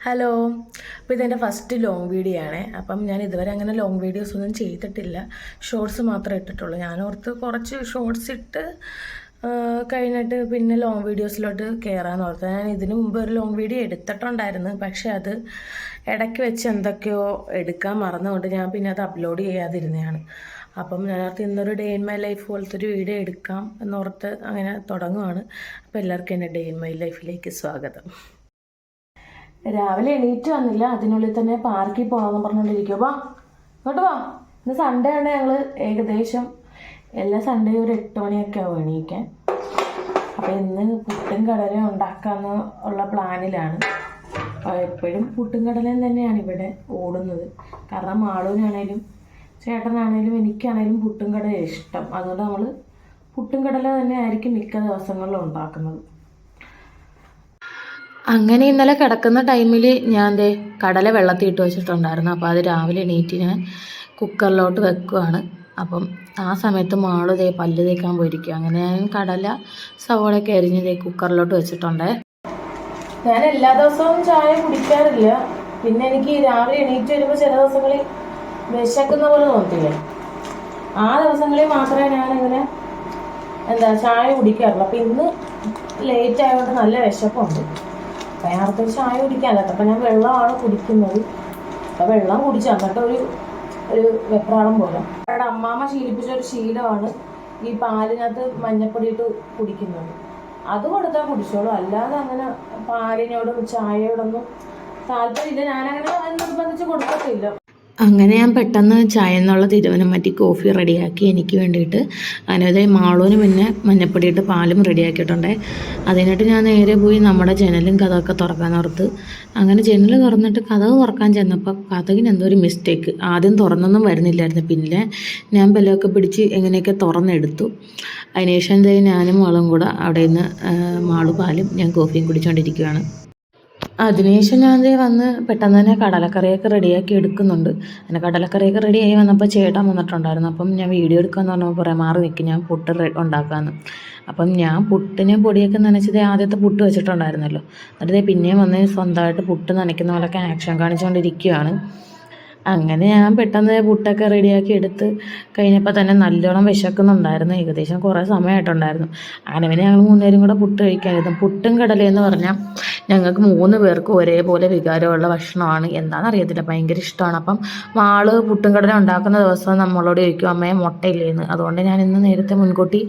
Hello. അപ്പോൾ ഇതെൻ്റെ first long video ആണ്. അപ്പം ഞാൻ ഇതുവരെ അങ്ങനെ ലോങ് വീഡിയോസ് ഒന്നും ചെയ്തിട്ടില്ല. ഷോർട്സ് മാത്രമേ ഇട്ടിട്ടുള്ളൂ. ഞാനോർത്ത് കുറച്ച് ഷോർട്സ് ഇട്ട് കഴിഞ്ഞിട്ട് പിന്നെ ലോങ് വീഡിയോസിലോട്ട് കയറാമെന്ന് ഓർത്ത്. ഞാൻ ഇതിനു മുമ്പ് ഒരു ലോങ് വീഡിയോ എടുത്തിട്ടുണ്ടായിരുന്നു. പക്ഷേ അത് ഇടയ്ക്ക് വെച്ച് എന്തൊക്കെയോ എടുക്കാൻ മറന്നുകൊണ്ട് ഞാൻ പിന്നെ അത് അപ്ലോഡ് ചെയ്യാതിരുന്നതാണ്. അപ്പം ഞാനോർത്ത് ഇന്നൊരു ഡേ ഇൻ മൈ ലൈഫ് പോലത്തെ ഒരു വീഡിയോ എടുക്കാം എന്നോർത്ത് അങ്ങനെ തുടങ്ങുവാണ്. അപ്പോൾ എല്ലാവർക്കും എൻ്റെ ഡേ ഇൻ മൈ ലൈഫിലേക്ക് സ്വാഗതം. രാവിലെ എണീറ്റ് വന്നില്ല, അതിനുള്ളിൽ തന്നെ പാർക്കിൽ പോകണമെന്ന് പറഞ്ഞുകൊണ്ടിരിക്കുക. വാ ഇങ്ങോട്ട് വാ. ഇന്ന് സൺഡേ ആണ്. ഞങ്ങൾ ഏകദേശം എല്ലാ സൺഡേയും ഒരു 8 മണിയൊക്കെ ആവും എണീക്കാൻ. അപ്പോൾ ഇന്ന് പുട്ടും കടലയും ഉണ്ടാക്കാമെന്ന് ഉള്ള പ്ലാനിലാണ്. എപ്പോഴും പുട്ടും കടലയും തന്നെയാണ് ഇവിടെ ഓടുന്നത്. കാരണം മാളൂനാണേലും ചേട്ടനാണേലും എനിക്കാണേലും പുട്ടും കടല ഇഷ്ടം. അതുകൊണ്ട് നമ്മൾ പുട്ടും കടല തന്നെ ആയിരിക്കും മിക്ക ദിവസങ്ങളിലും ഉണ്ടാക്കുന്നത്. അങ്ങനെ ഇന്നലെ കിടക്കുന്ന ടൈമിൽ ഞാൻ കടല വെള്ളത്തിൽ ഇട്ട് വെച്ചിട്ടുണ്ടായിരുന്നു. അപ്പോൾ അത് രാവിലെ എണീറ്റ് ഞാൻ കുക്കറിലോട്ട് വെക്കുവാണ്. അപ്പം ആ സമയത്ത് മാള് പല്ല് തേക്കാൻ പോയിരിക്കും. അങ്ങനെ ഞാൻ കടല സവോളയൊക്കെ അരിഞ്ഞ് കുക്കറിലോട്ട് വെച്ചിട്ടുണ്ട്. ഞാൻ എല്ലാ ദിവസവും ചായ കുടിക്കാറില്ല. പിന്നെ എനിക്ക് രാവിലെ എണീറ്റ് വരുമ്പോൾ ചില ദിവസങ്ങളിൽ വിശക്കുന്ന പോലെ തോന്നത്തില്ലേ, ആ ദിവസങ്ങളിൽ മാത്രമേ ഞാനിങ്ങനെ ചായ കുടിക്കാറുള്ളൂ. അപ്പം ഇന്ന് ലേറ്റ് ആയതുകൊണ്ട് നല്ല വിശപ്പുണ്ട്. അപ്പം ഞാൻ അടുത്തൊരു ചായ കുടിക്കാമല്ലോ. അപ്പം ഞാൻ വെള്ളമാണ് കുടിക്കുന്നത്. അപ്പം വെള്ളം കുടിച്ചു എന്നിട്ട് ഒരു വെപ്രാളം പോലെ അവിടെ അമ്മാമ്മ ശീലിപ്പിച്ച ഒരു ശീലമാണ് ഈ പാലിനകത്ത് മഞ്ഞപ്പൊടി ഇട്ട് കുടിക്കുന്നത്. അത് കൊടുത്താൽ കുടിച്ചോളൂ. അല്ലാതെ അങ്ങനെ പാലിനോടും ചായയോടൊന്നും താല്പര്യമില്ല. ഞാനങ്ങനെ നിർബന്ധിച്ച് കൊടുക്കത്തില്ല. അങ്ങനെ ഞാൻ പെട്ടെന്ന് ചായ എന്നുള്ള തീരുമാനം മാറ്റി കോഫി റെഡിയാക്കി എനിക്ക് വേണ്ടിയിട്ട്. അങ്ങനെ മാളൂന് പിന്നെ മഞ്ഞപ്പൊടിയിട്ട് പാലും റെഡിയാക്കിയിട്ടുണ്ട്. അതിനായിട്ട് ഞാൻ നേരെ പോയി നമ്മുടെ ജനലും കഥമൊക്കെ തുറക്കാനോർത്ത്. അങ്ങനെ ജനൽ തുറന്നിട്ട് കഥക് തുറക്കാൻ ചെന്നപ്പോൾ കഥകിന് എന്തോ ഒരു മിസ്റ്റേക്ക്. ആദ്യം തുറന്നൊന്നും വരുന്നില്ലായിരുന്നു. പിന്നെ ഞാൻ ബലമൊക്കെ പിടിച്ച് എങ്ങനെയൊക്കെ തുറന്നെടുത്തു. അതിനുശേഷം ഞാനും മാളും കൂടെ അവിടെ നിന്ന് മാളു പാലും ഞാൻ കോഫിയും കുടിച്ചുകൊണ്ടിരിക്കുകയാണ്. അതിനുശേഷം ഞാൻ വന്ന് പെട്ടെന്ന് തന്നെ കടലക്കറിയൊക്കെ റെഡിയാക്കി എടുക്കുന്നുണ്ട്. അങ്ങനെ കടലക്കറിയൊക്കെ റെഡിയായി വന്നപ്പോൾ ചേട്ടൻ വന്നിട്ടുണ്ടായിരുന്നു. അപ്പം ഞാൻ വീഡിയോ എടുക്കാമെന്ന് പറഞ്ഞപ്പോൾ പറയാം മാറി നിൽക്കും, ഞാൻ പുട്ട് ഉണ്ടാക്കാമെന്ന്. അപ്പം ഞാൻ പുട്ടിന് പൊടിയൊക്കെ നനച്ചത് ആദ്യത്തെ പുട്ട് വെച്ചിട്ടുണ്ടായിരുന്നല്ലോ. എന്നിട്ട് പിന്നെയും വന്ന് സ്വന്തമായിട്ട് പുട്ട് നനയ്ക്കുന്ന പോലെയൊക്കെ ആക്ഷൻ കാണിച്ചുകൊണ്ടിരിക്കുകയാണ്. അങ്ങനെ ഞാൻ പെട്ടെന്ന് പുട്ടൊക്കെ റെഡിയാക്കി എടുത്ത് കഴിഞ്ഞപ്പോൾ തന്നെ നല്ലോണം വിശക്കുന്നുണ്ടായിരുന്നു. ഏകദേശം കുറേ സമയമായിട്ടുണ്ടായിരുന്നു. അങ്ങനെ പിന്നെ ഞങ്ങൾ 3 പേരും കൂടെ പുട്ട് കഴിക്കാമായിരുന്നു. പുട്ടും കടലയെന്ന് പറഞ്ഞാൽ ഞങ്ങൾക്ക് 3 പേർക്കും ഒരേപോലെ വികാരമുള്ള ഭക്ഷണമാണ്. എന്താണെന്നറിയത്തില്ല, ഭയങ്കര ഇഷ്ടമാണ്. അപ്പം മാള് പുട്ടും കടല ഉണ്ടാക്കുന്ന ദിവസം നമ്മളോട് ചോദിക്കും അമ്മയെ മുട്ടയില്ലേന്ന്. അതുകൊണ്ട് ഞാൻ ഇന്ന് നേരത്തെ മുൻകൂട്ടി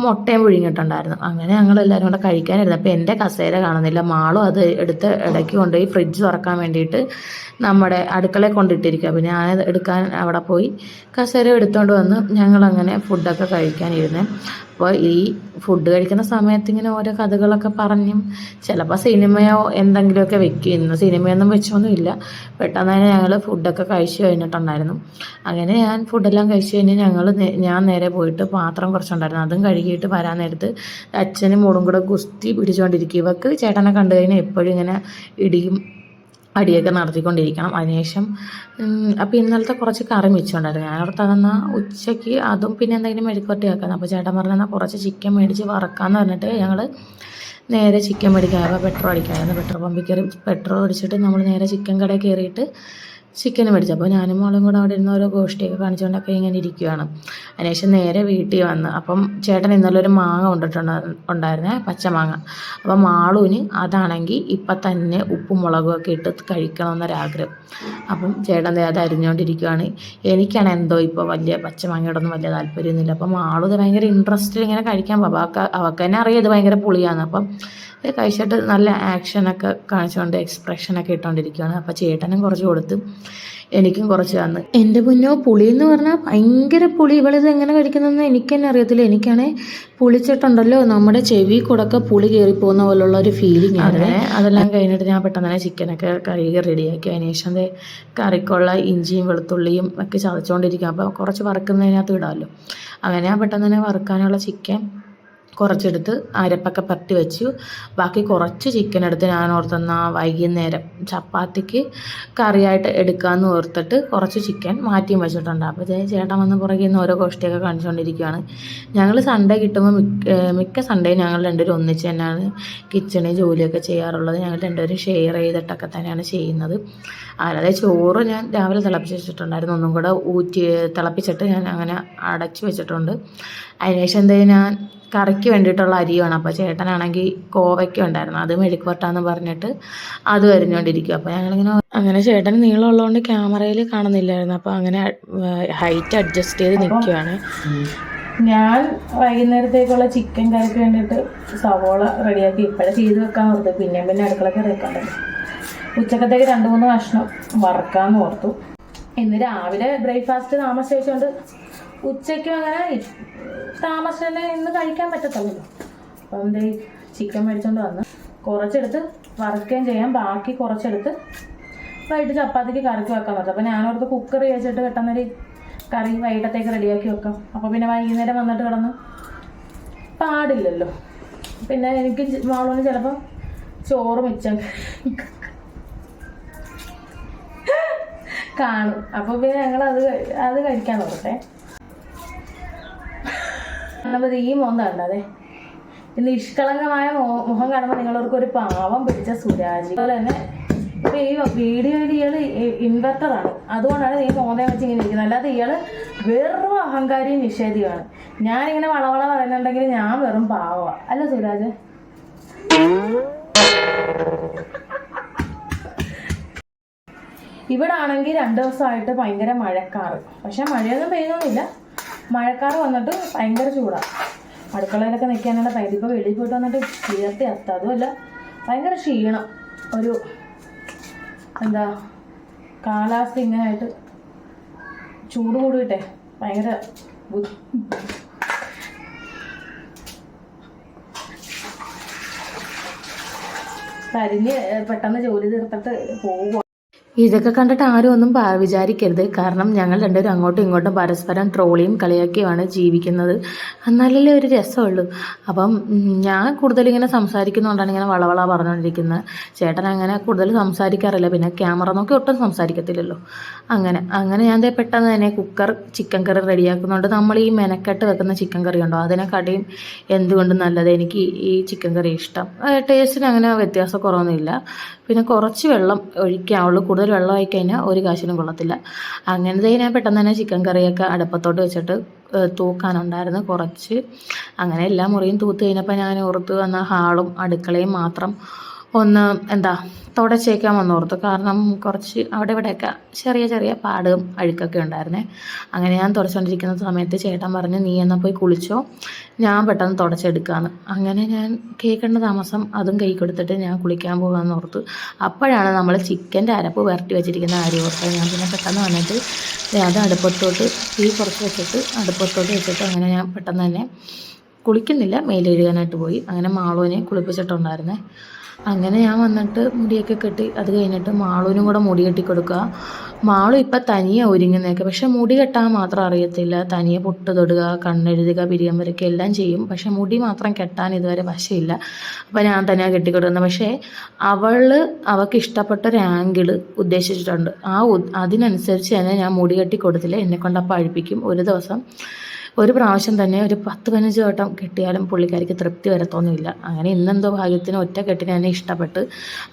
മുട്ടയും പുഴുങ്ങിയിട്ടുണ്ടായിരുന്നു. അങ്ങനെ ഞങ്ങൾ എല്ലാവരും കൂടെ കഴിക്കാനായിരുന്നു. അപ്പോൾ എൻ്റെ കസേര കാണുന്നില്ല. മാളും അത് എടുത്ത് ഇടയ്ക്ക് കൊണ്ടുപോയി ഫ്രിഡ്ജ് തുറക്കാൻ വേണ്ടിയിട്ട് നമ്മുടെ അടുക്കളയിൽ കൊണ്ടിട്ടിരിക്കുക. പിന്നെ ഞാൻ എടുക്കാൻ അവിടെ പോയി കസേര എടുത്തുകൊണ്ട് വന്ന് ഞങ്ങളങ്ങനെ ഫുഡൊക്കെ കഴിക്കാനിരുന്നേ. അപ്പോൾ ഈ ഫുഡ് കഴിക്കുന്ന സമയത്ത് ഇങ്ങനെ ഓരോ കഥകളൊക്കെ പറഞ്ഞും ചിലപ്പോൾ സിനിമയോ എന്തെങ്കിലുമൊക്കെ വെക്കും. ഇന്ന് സിനിമയൊന്നും വെച്ചൊന്നുമില്ല. പെട്ടെന്ന് തന്നെ ഞങ്ങൾ ഫുഡൊക്കെ കഴിച്ച് കഴിഞ്ഞിട്ടുണ്ടായിരുന്നു. അങ്ങനെ ഞാൻ ഫുഡെല്ലാം കഴിച്ച് കഴിഞ്ഞ് ഞാൻ നേരെ പോയിട്ട് പാത്രം കുറച്ചുണ്ടായിരുന്നു. അതും കഴുകിയിട്ട് വരാൻ നേരത്ത് അച്ഛനും മോളും കൂടെ ഗുസ്തി പിടിച്ചുകൊണ്ടിരിക്കും. ഇവർക്ക് ചേട്ടനെ കണ്ടു കഴിഞ്ഞാൽ എപ്പോഴും ഇങ്ങനെ ഇടിയും അടിയൊക്കെ നടത്തിക്കൊണ്ടിരിക്കണം. അതിനുശേഷം അപ്പോൾ ഇന്നലത്തെ കുറച്ച് കറി മിച്ചമുണ്ടായിരുന്നു. ഞാനോർത്ത് അതെന്നാൽ ഉച്ചയ്ക്ക് അതും പിന്നെ എന്തെങ്കിലും മെഴുക്കുവരട്ടി വെക്കാം. അപ്പോൾ ചേട്ടൻ പറഞ്ഞാൽ കുറച്ച് ചിക്കൻ മേടിച്ച് വറക്കാമെന്ന് പറഞ്ഞിട്ട് ഞങ്ങൾ നേരെ ചിക്കൻ മേടിക്കാൻ പെട്രോൾ അടിക്കാമായിരുന്നു. പെട്രോൾ പമ്പിൽ കയറി പെട്രോൾ അടിച്ചിട്ട് നമ്മൾ നേരെ ചിക്കൻ കടയിൽ കയറിയിട്ട് ചിക്കൻ മേടിച്ചു. അപ്പോൾ ഞാനും മോളും കൂടെ അവിടെ ഇരുന്ന് ഓരോ ഗോഷ്ടിയൊക്കെ കാണിച്ചുകൊണ്ടൊക്കെ ഇങ്ങനെ ഇരിക്കുകയാണ്. അതിനുശേഷം നേരെ വീട്ടിൽ വന്ന് അപ്പം ചേട്ടൻ ഇന്നലെ ഒരു മാങ്ങ ഉണ്ടായിരുന്നേ, പച്ചമാങ്ങ. അപ്പം മാളൂന് അതാണെങ്കിൽ ഇപ്പം തന്നെ ഉപ്പും മുളകും ഒക്കെ ഇട്ട് കഴിക്കണമെന്നൊരാഗ്രഹം. അപ്പം ചേട്ടൻ അത് അരിഞ്ഞുകൊണ്ടിരിക്കുകയാണ്. എനിക്കാണ് എന്തോ ഇപ്പോൾ വലിയ പച്ചമാങ്ങയോടൊന്നും വലിയ താല്പര്യമൊന്നുമില്ല. അപ്പം മാളു ഇത് ഭയങ്കര ഇൻട്രസ്റ്റിൽ ഇങ്ങനെ കഴിക്കാൻ പോകും. അവൾക്ക് തന്നെ അറിയാം ഇത് ഭയങ്കര പുളിയാണ്. അപ്പം കഴിച്ചിട്ട് നല്ല ആക്ഷനൊക്കെ കാണിച്ചുകൊണ്ട് എക്സ്പ്രഷനൊക്കെ ഇട്ടുകൊണ്ടിരിക്കുകയാണ്. അപ്പോൾ ചേട്ടനും കുറച്ച് കൊടുത്ത് എനിക്കും കുറച്ച് തന്ന്. എൻ്റെ പൊന്നോ, പുളി എന്ന് പറഞ്ഞാൽ ഭയങ്കര പുളി. ഇവളിത് എങ്ങനെ കഴിക്കുന്നതെന്ന് എനിക്ക് തന്നെ അറിയത്തില്ല. എനിക്കാണെങ്കിൽ പുളിച്ചിട്ടുണ്ടല്ലോ നമ്മുടെ ചെവി കൂടൊക്കെ പുളി കയറിപ്പോകുന്ന പോലുള്ള ഒരു ഫീലിംഗ് ആണ്. അതെല്ലാം കഴിഞ്ഞിട്ട് ഞാൻ പെട്ടെന്ന് തന്നെ ചിക്കനൊക്കെ കഴുകി റെഡിയാക്കി. അതിനുശേഷം കറിക്കുള്ള ഇഞ്ചിയും വെളുത്തുള്ളിയും ഒക്കെ ചതച്ചുകൊണ്ടിരിക്കുക. അപ്പോൾ കുറച്ച് വറുക്കുന്നതിനകത്ത് ഇടാമല്ലോ. അങ്ങനെ ഞാൻ പെട്ടെന്ന് തന്നെ വറുക്കാനുള്ള ചിക്കൻ കുറച്ചെടുത്ത് അരപ്പൊക്കെ പരട്ടി വെച്ചു. ബാക്കി കുറച്ച് ചിക്കൻ എടുത്ത് ഞാൻ ഓർത്തെന്ന വൈകുന്നേരം ചപ്പാത്തിക്ക് കറിയായിട്ട് എടുക്കാമെന്ന് ഓർത്തിട്ട് കുറച്ച് ചിക്കൻ മാറ്റിയും വെച്ചിട്ടുണ്ട്. അപ്പോൾ ചേട്ടൻ വന്ന് പുറകിൽ നിന്ന് ഓരോ കോഷ്ടിയൊക്കെ കാണിച്ചുകൊണ്ടിരിക്കുകയാണ്. ഞങ്ങൾ സൺഡേ കിട്ടുമ്പോൾ മിക്ക സൺഡേ ഞങ്ങൾ രണ്ടുപേരും ഒന്നിച്ച് തന്നെയാണ് കിച്ചണിൽ ജോലിയൊക്കെ ചെയ്യാറുള്ളത്. ഞങ്ങൾ രണ്ടുപേരും ഷെയർ ചെയ്തിട്ടൊക്കെ തന്നെയാണ് ചെയ്യുന്നത്. അല്ലാതെ ചോറ് ഞാൻ രാവിലെ തിളപ്പിച്ച് വെച്ചിട്ടുണ്ടായിരുന്നു. ഒന്നും കൂടെ തിളപ്പിച്ചിട്ട് ഞാൻ അങ്ങനെ അടച്ചു വെച്ചിട്ടുണ്ട്. അതിനുശേഷം എന്തെങ്കിലും ഞാൻ കറിക്ക് വേണ്ടിയിട്ടുള്ള അരിയാണ്. അപ്പോൾ ചേട്ടനാണെങ്കിൽ കോവയ്ക്ക ഉണ്ടായിരുന്നു, അത് മെഴുക്കുവരട്ടാന്ന് പറഞ്ഞിട്ട് അത് അരിഞ്ഞുകൊണ്ടിരിക്കും. അപ്പോൾ ഞങ്ങളിങ്ങനെ അങ്ങനെ ചേട്ടൻ നീളമുള്ളതുകൊണ്ട് ക്യാമറയിൽ കാണുന്നില്ലായിരുന്നു. അപ്പോൾ അങ്ങനെ ഹൈറ്റ് അഡ്ജസ്റ്റ് ചെയ്ത് നിൽക്കുകയാണ്. ഞാൻ വൈകുന്നേരത്തേക്കുള്ള ചിക്കൻ കറിക്ക് വേണ്ടിയിട്ട് സവോള റെഡിയാക്കി ഇപ്പോഴേ ചെയ്ത് വെക്കാൻ ഓർത്തു. പിന്നെ അടുക്കളയ്ക്ക് വെക്കാറുണ്ട്. ഉച്ചക്കത്തേക്ക് 2-3 കഷ്ണം വറക്കാമെന്ന് ഓർത്തു. ഇന്ന് രാവിലെ ബ്രേക്ക്ഫാസ്റ്റ് താമസിച്ചുകൊണ്ട് ഉച്ചയ്ക്കും അങ്ങനെ താമസം ഇന്ന് കഴിക്കാൻ പറ്റത്തുള്ളൂ. അപ്പം എന്ത് ചിക്കൻ മേടിച്ചുകൊണ്ട് വന്ന് കുറച്ചെടുത്ത് വറുക്കുകയും ചെയ്യാം. ബാക്കി കുറച്ചെടുത്ത് വൈകിട്ട് ചപ്പാത്തിക്ക് കറിക്ക് വെക്കാൻ പറ്റും. അപ്പോൾ ഞാനോർത്ത് കുക്കർ വെച്ചിട്ട് പെട്ടെന്നൊരു കറി വൈകിട്ടത്തേക്ക് റെഡിയാക്കി വെക്കാം. അപ്പോൾ പിന്നെ വൈകുന്നേരം വന്നിട്ട് കിടന്ന് പാടില്ലല്ലോ. പിന്നെ എനിക്ക് മോളോന് ചിലപ്പോൾ ചോറ് മിച്ചം കാണും. അപ്പോൾ പിന്നെ ഞങ്ങൾ അത് കഴിക്കാൻ നോക്കട്ടെ. അപ്പോൾ ഈ മോൻ കണ്ടതെ ഇന്ന് നിഷ്കളങ്കമായ മുഖം കാണുമ്പോൾ നിങ്ങളവർക്ക് ഒരു പാവം പിടിച്ച സുരാജ്. അതുപോലെ തന്നെ ഇപ്പോൾ ഈ വീഡിയോയിൽ ഇയാൾ ഇൻവെർട്ടറാണ്, അതുകൊണ്ടാണ് ഈ മോനെ വെച്ച് ഇങ്ങനെ ഇരിക്കുന്നത്. അല്ലാതെ ഇയാൾ വെറും അഹങ്കാരിയും നിഷേധിയുമാണ്. ഞാനിങ്ങനെ വളവള പറയുന്നുണ്ടെങ്കിൽ ഞാൻ വെറും പാവമാണ്, അല്ല സുരാജ്? ഇവിടെ ആണെങ്കിൽ 2 ദിവസമായിട്ട് ഭയങ്കര മഴക്കാറ്. പക്ഷെ മഴയൊന്നും പെയ്യുന്നൊന്നുമില്ല. മഴക്കാറ് വന്നിട്ട് ഭയങ്കര ചൂടാണ്. അടുക്കളയിലൊക്കെ നിൽക്കാനുള്ള ഭയങ്കര. ഇപ്പോൾ വെളിയിൽ പോയിട്ട് വന്നിട്ട് വിയർത്തി എത്താം. അതുമല്ല ഭയങ്കര ക്ഷീണം. ഒരു എന്താ കാലാവസ്ഥ ഇങ്ങനെയായിട്ട് ചൂട് കൂടിയിട്ടെ ഭയങ്കര കരിഞ്ഞ് പെട്ടെന്ന് ജോലി തീർത്തിട്ട് പോകുക. ഇതൊക്കെ കണ്ടിട്ട് ആരും ഒന്നും വിചാരിക്കരുത്. കാരണം ഞങ്ങൾ രണ്ടുപേരും അങ്ങോട്ടും ഇങ്ങോട്ടും പരസ്പരം ട്രോളിയും കളിയാക്കിയുമാണ് ജീവിക്കുന്നത്. എന്നാലല്ലേ ഒരു രസമുള്ളൂ. അപ്പം ഞാൻ കൂടുതലിങ്ങനെ സംസാരിക്കുന്നതുകൊണ്ടാണ് ഇങ്ങനെ വളവള പറഞ്ഞുകൊണ്ടിരിക്കുന്നത്. ചേട്ടൻ അങ്ങനെ കൂടുതൽ സംസാരിക്കാറില്ല. പിന്നെ ക്യാമറ നോക്കി ഒട്ടും സംസാരിക്കത്തില്ലല്ലോ. അങ്ങനെ ഞാൻ പെട്ടെന്ന് തന്നെ ചിക്കൻ കറി റെഡിയാക്കുന്നുണ്ട്. നമ്മൾ ഈ മെനക്കെട്ട് വെക്കുന്ന ചിക്കൻ കറി ഉണ്ടോ, അതിനെക്കാട്ടിയും എന്തുകൊണ്ടും നല്ലത് എനിക്ക് ഈ ചിക്കൻ കറി ഇഷ്ടം. ടേസ്റ്റിന് അങ്ങനെ വ്യത്യാസം കുറവൊന്നുമില്ല. പിന്നെ കുറച്ച് വെള്ളം ഒഴിക്കാവുള്ളൂ. കൂടുതൽ വെള്ളം ആയി കഴിഞ്ഞാൽ ഒരു കാശിനും കൊള്ളത്തില്ല. അങ്ങനത്തെ ഞാൻ പെട്ടെന്ന് തന്നെ ചിക്കൻ കറിയൊക്കെ അടുപ്പത്തോട്ട് വെച്ചിട്ട് തൂക്കാനുണ്ടായിരുന്നു കുറച്ച്. അങ്ങനെ എല്ലാ മുറിയും തൂത്ത് കഴിഞ്ഞപ്പോൾ ഞാൻ ഓർത്ത് വന്ന ഹാളും അടുക്കളയും മാത്രം ഒന്ന് തുടച്ചേക്കാൻ വന്നോർത്തു. കാരണം കുറച്ച് അവിടെ ഇവിടെയൊക്കെ ചെറിയ പാടും അഴുക്കൊക്കെ ഉണ്ടായിരുന്നേ. അങ്ങനെ ഞാൻ തുടച്ചുകൊണ്ടിരിക്കുന്ന സമയത്ത് ചേട്ടൻ പറഞ്ഞു, നീ എന്നാൽ പോയി കുളിച്ചോ, ഞാൻ പെട്ടെന്ന് തുടച്ചെടുക്കാമെന്ന്. അങ്ങനെ ഞാൻ കേൾക്കേണ്ട താമസം അതും കൈ കൊടുത്തിട്ട് ഞാൻ കുളിക്കാൻ പോകാമെന്ന് ഓർത്തു. അപ്പോഴാണ് നമ്മൾ ചിക്കൻ്റെ അരപ്പ് പുരട്ടി വെച്ചിരിക്കുന്ന കാര്യം ഓർത്തത്. ഞാൻ പിന്നെ പെട്ടെന്ന് വന്നിട്ട് അത് അടുപ്പത്തോട്ട് തീ കുറച്ച് വെച്ചിട്ട് അടുപ്പത്തോട്ട് വെച്ചിട്ട് അങ്ങനെ ഞാൻ പെട്ടെന്ന് തന്നെ കുളിക്കുന്നില്ല, മേലെഴുകാനായിട്ട് പോയി. അങ്ങനെ മാളുവിനെ കുളിപ്പിച്ചിട്ടുണ്ടായിരുന്നേ. അങ്ങനെ ഞാൻ വന്നിട്ട് മുടിയൊക്കെ കെട്ടി അത് കഴിഞ്ഞിട്ട് മാളുവിനും കൂടെ മുടി കെട്ടി കൊടുക്കുക. മാളു ഇപ്പം തനിയെ ഒരുങ്ങുന്നതൊക്കെ, പക്ഷെ മുടി കെട്ടാൻ മാത്രം അറിയത്തില്ല. തനിയെ പൊട്ട് തൊടുക, കണ്ണെഴുതുക, പിരിയം വരയ്ക്കുക എല്ലാം ചെയ്യും. പക്ഷെ മുടി മാത്രം കെട്ടാൻ ഇതുവരെ വശമില്ല. അപ്പം ഞാൻ തന്നെയാണ് കെട്ടിക്കൊടുക്കുന്നത്. പക്ഷേ അവൾക്ക് ഇഷ്ടപ്പെട്ടൊരു ആംഗിൾ ഉദ്ദേശിച്ചിട്ടുണ്ട്. അതിനനുസരിച്ച് തന്നെ ഞാൻ മുടി കെട്ടി കൊടുത്തില്ല. എന്നെക്കൊണ്ട് അപ്പം അഴിപ്പിക്കും. ഒരു പ്രാവശ്യം തന്നെ ഒരു 10-15 വട്ടം കെട്ടിയാലും പുള്ളിക്കാരിക്ക് തൃപ്തി വരത്തൊന്നുമില്ല. അങ്ങനെ ഇന്നെന്തോ ഭാഗ്യത്തിന് ഒറ്റ കെട്ടിന് തന്നെ ഇഷ്ടപ്പെട്ട്.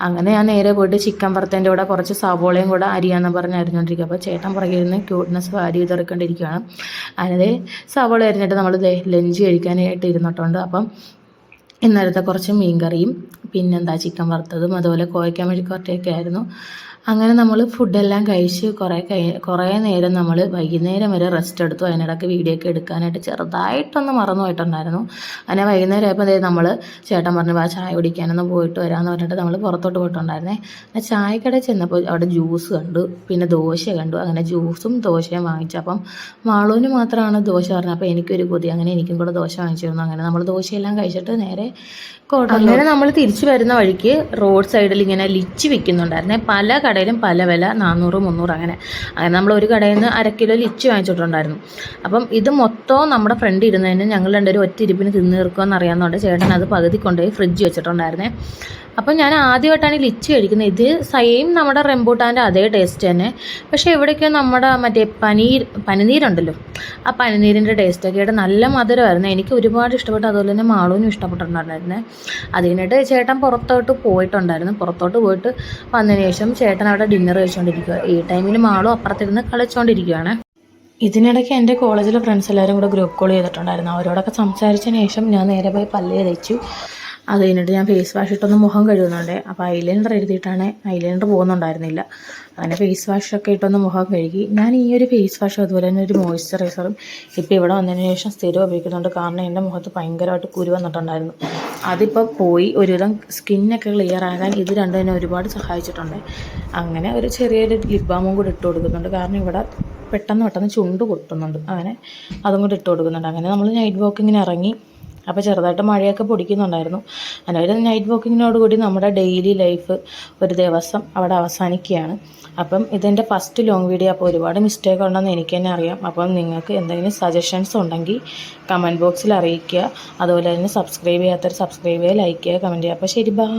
അങ്ങനെ ഞാൻ നേരെ പോയിട്ട് ചിക്കൻ വറുത്തതിൻ്റെ കൂടെ കുറച്ച് സവോളയും കൂടെ അരിയാന്ന് പറഞ്ഞ് അരിഞ്ഞുകൊണ്ടിരിക്കുക. അപ്പോൾ ചേട്ടൻ പുറകിരുന്ന് ക്യൂട്ട്നെസ് വാരി ഇതെടുക്കൊണ്ടിരിക്കുകയാണ്. അതായത് സവോള അരിഞ്ഞിട്ട് നമ്മൾ ലഞ്ച് കഴിക്കാനായിട്ട് ഇരുന്നിട്ടുണ്ട്. അപ്പം ഇന്നലത്തെ കുറച്ച് മീൻകറിയും ചിക്കൻ വറുത്തതും അതുപോലെ കോവയ്ക്ക മെഴുക്കുവരട്ടിയൊക്കെ ആയിരുന്നു. അങ്ങനെ നമ്മൾ ഫുഡെല്ലാം കഴിച്ച് കുറേ നേരം നമ്മൾ വൈകുന്നേരം വരെ റെസ്റ്റ് എടുത്തു. അതിനിടയ്ക്ക് വീഡിയോ ഒക്കെ എടുക്കാനായിട്ട് ചെറുതായിട്ടൊന്ന് മറന്നു പോയിട്ടുണ്ടായിരുന്നു. അങ്ങനെ വൈകുന്നേരം ആയപ്പോൾ നമ്മൾ ചേട്ടൻ പറഞ്ഞു ചായ കുടിക്കാനൊന്ന് പോയിട്ട് വരാമെന്ന് പറഞ്ഞിട്ട് നമ്മൾ പുറത്തോട്ട് പോയിട്ടുണ്ടായിരുന്നേ. ചായക്കടയിൽ ചെന്നപ്പോൾ അവിടെ ജ്യൂസ് കണ്ടു, പിന്നെ ദോശ കണ്ടു. അങ്ങനെ ജ്യൂസും ദോശയും വാങ്ങിച്ചു. അപ്പം മാളൂന് മാത്രമാണ് ദോശ പറഞ്ഞത്. അപ്പോൾ എനിക്കൊരു കൊതി, അങ്ങനെ എനിക്കും കൂടെ ദോശ വാങ്ങിച്ചിരുന്നു. അങ്ങനെ നമ്മൾ ദോശയെല്ലാം കഴിച്ചിട്ട് നേരെ അങ്ങനെ നമ്മൾ തിരിച്ചു വരുന്ന വഴിക്ക് റോഡ് സൈഡിൽ ഇങ്ങനെ ലിച്ചി വിൽക്കുന്നുണ്ടായിരുന്നേ. പല കടയിലും പല വില, 400 300 അങ്ങനെ നമ്മൾ ഒരു കടയിൽ നിന്ന് 1/2 കിലോ ലിച്ചി വാങ്ങിച്ചിട്ടുണ്ടായിരുന്നു. അപ്പം ഇത് മൊത്തവും നമ്മുടെ ഫ്രണ്ട് ഇരുന്നതിന് ഞങ്ങൾ രണ്ടുപേരും ഒറ്റ ഇരിപ്പിന് തിന്നു തീർക്കുമെന്ന് അറിയാവുന്നതുകൊണ്ട് ചേട്ടൻ അത് പകുതി കൊണ്ടുപോയി ഫ്രിഡ്ജ് വെച്ചിട്ടുണ്ടായിരുന്നേ. അപ്പം ഞാൻ ആദ്യമായിട്ടാണ് ലിച്ചി കഴിക്കുന്നത്. ഇത് സെയിം നമ്മുടെ റംബൂട്ടാൻ്റെ അതേ ടേസ്റ്റ് തന്നെ, പക്ഷേ എവിടേക്കോ നമ്മുടെ മറ്റേ പനിനീരുണ്ടല്ലോ, ആ പനിനീരിൻ്റെ ടേസ്റ്റൊക്കെ ആയിട്ട് നല്ല മധുരമായിരുന്നു. എനിക്ക് ഒരുപാട് ഇഷ്ടപ്പെട്ടു. അതുപോലെ തന്നെ മാളൂനും ഇഷ്ടപ്പെട്ടിട്ടുണ്ടായിരുന്നേ. അതിനായിട്ട് ചേട്ടൻ പുറത്തോട്ട് പോയിട്ടുണ്ടായിരുന്നു. പുറത്തോട്ട് പോയിട്ട് വന്നതിന് ശേഷം ചേട്ടൻ അവിടെ ഡിന്നർ കഴിച്ചുകൊണ്ടിരിക്കുക. ഈ ടൈമിൽ മാളും അപ്പുറത്തിരുന്ന് കളിച്ചുകൊണ്ടിരിക്കുകയാണ്. ഇതിനിടയ്ക്ക് എൻ്റെ കോളേജിലെ ഫ്രണ്ട്സ് എല്ലാവരും കൂടെ ഗ്രൂപ്പ് കോൾ ചെയ്തിട്ടുണ്ടായിരുന്നു. അവരോടൊക്കെ സംസാരിച്ചതിന് ശേഷം ഞാൻ നേരെ പോയി പല്ല് തേച്ചു. അത് കഴിഞ്ഞിട്ട് ഞാൻ ഫേസ് വാഷ് ഇട്ടൊന്ന് മുഖം കഴുകുന്നുണ്ട്. അപ്പോൾ ഐലൈനർ എഴുതിയിട്ടാണ്, ഐലൈനർ പോകുന്നുണ്ടായിരുന്നില്ല. അങ്ങനെ ഫേസ് വാഷൊക്കെ ഇട്ടൊന്ന് മുഖം കഴുകി. ഞാൻ ഈ ഒരു ഫേസ് വാഷും അതുപോലെ തന്നെ ഒരു മോയ്സ്ചറൈസറും ഇപ്പോൾ ഇവിടെ വന്നതിന് ശേഷം സ്ഥിരം ഉപയോഗിക്കുന്നുണ്ട്. കാരണം എൻ്റെ മുഖത്ത് ഭയങ്കരമായിട്ട് കുരു വന്നിട്ടുണ്ടായിരുന്നു. അതിപ്പോൾ പോയി ഒരുവിധം സ്കിന്നൊക്കെ ക്ലിയർ ആകാൻ ഇത് രണ്ടും തന്നെ ഒരുപാട് സഹായിച്ചിട്ടുണ്ട്. അങ്ങനെ ഒരു ചെറിയൊരു ലിപ് ബാമും കൂടി ഇട്ട് കൊടുക്കുന്നുണ്ട്. കാരണം ഇവിടെ പെട്ടെന്ന് ചുണ്ട് പൊട്ടുന്നുണ്ട്. അങ്ങനെ അതും കൂടി ഇട്ട് കൊടുക്കുന്നുണ്ട്. അങ്ങനെ നമ്മൾ നൈറ്റ് വാക്കിങ്ങിന് ഇറങ്ങി. അപ്പോൾ ചെറുതായിട്ട് മഴയൊക്കെ പൊടിക്കുന്നുണ്ടായിരുന്നു. അങ്ങനെ നൈറ്റ് വാക്കിങ്ങിനോടുകൂടി നമ്മുടെ ഡെയിലി ലൈഫ് ഒരു ദിവസം അവിടെ അവസാനിക്കുകയാണ്. അപ്പം ഇതെൻ്റെ ഫസ്റ്റ് ലോങ് വീഡിയോ. അപ്പോൾ ഒരുപാട് മിസ്റ്റേക്ക് ഉണ്ടെന്ന് എനിക്ക് തന്നെ അറിയാം. അപ്പം നിങ്ങൾക്ക് എന്തെങ്കിലും സജഷൻസ് ഉണ്ടെങ്കിൽ കമൻറ്റ് ബോക്സിൽ അറിയിക്കുക. അതുപോലെ തന്നെ സബ്സ്ക്രൈബ് ചെയ്യാത്തവർ സബ്സ്ക്രൈബ് ചെയ്യുക, ലൈക്ക് ചെയ്യുക, കമൻറ്റ് ചെയ്യുക. അപ്പോൾ ശരി, ബൈ.